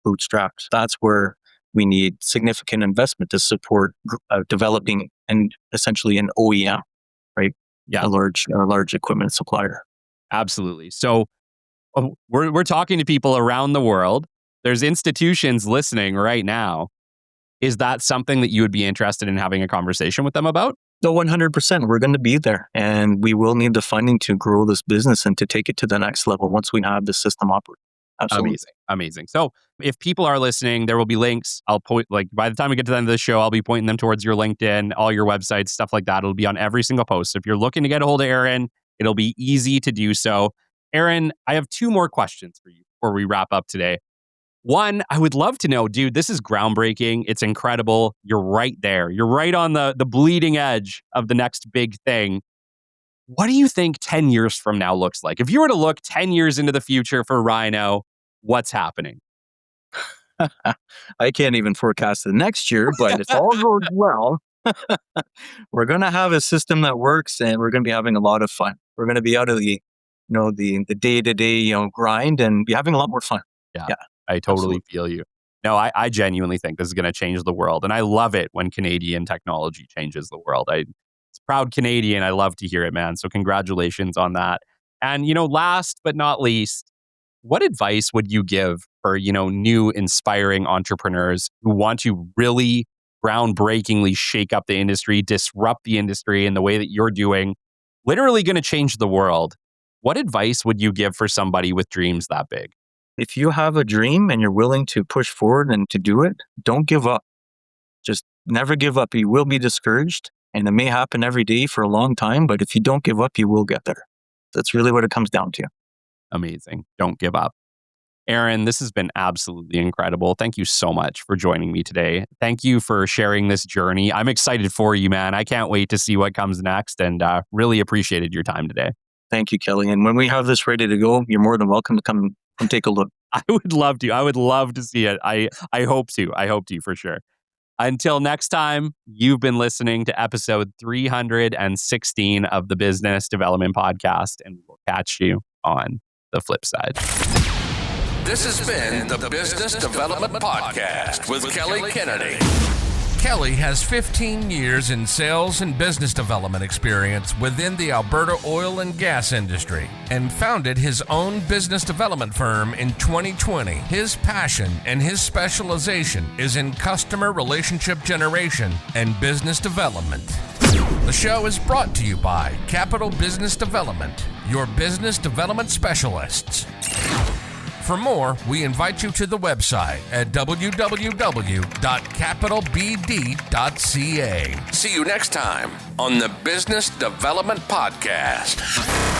bootstrapped. That's where we need significant investment to support developing and essentially an OEM, right? Yeah. A large equipment supplier. Absolutely. So we're talking to people around the world. There's institutions listening right now. Is that something that you would be interested in having a conversation with them about? No, 100%. We're going to be there, and we will need the funding to grow this business and to take it to the next level once we have the system operating. Absolutely. Amazing. So if people are listening, there will be links. I'll point, like, by the time we get to the end of the show, I'll be pointing them towards your LinkedIn, all your websites, stuff like that. It'll be on every single post. So if you're looking to get a hold of Aaron, it'll be easy to do so. Aaron, I have two more questions for you before we wrap up today. One, I would love to know, dude, this is groundbreaking. It's incredible. You're right there. You're right on the bleeding edge of the next big thing. What do you think 10 years from now looks like? If you were to look 10 years into the future for RIINO, what's happening? I can't even forecast the next year, but if all goes well, we're going to have a system that works, and we're going to be having a lot of fun. We're going to be out of the day-to-day, grind and be having a lot more fun. Yeah. I totally feel you. No, I genuinely think this is going to change the world. And I love it when Canadian technology changes the world. It's proud Canadian. I love to hear it, man. So congratulations on that. And, last but not least, what advice would you give for, new inspiring entrepreneurs who want to really groundbreakingly shake up the industry, disrupt the industry in the way that you're doing, literally going to change the world? What advice would you give for somebody with dreams that big? If you have a dream and you're willing to push forward and to do it, don't give up. Just never give up. You will be discouraged, and it may happen every day for a long time, but if you don't give up, you will get there. That's really what it comes down to. Amazing. Don't give up. Aaron, this has been absolutely incredible. Thank you so much for joining me today. Thank you for sharing this journey. I'm excited for you, man. I can't wait to see what comes next, and really appreciated your time today. Thank you, Kelly. And when we have this ready to go, you're more than welcome to come take a look. I would love to. I would love to see it. I hope to. I hope to for sure. Until next time, you've been listening to episode 316 of the Business Development Podcast, and we'll catch you on the flip side. This has been the Business Development Podcast with Kelly Kennedy. Kelly has 15 years in sales and business development experience within the Alberta oil and gas industry and founded his own business development firm in 2020. His passion and his specialization is in customer relationship generation and business development. The show is brought to you by Capital Business Development, your business development specialists. For more, we invite you to the website at www.capitalbd.ca. See you next time on the Business Development Podcast.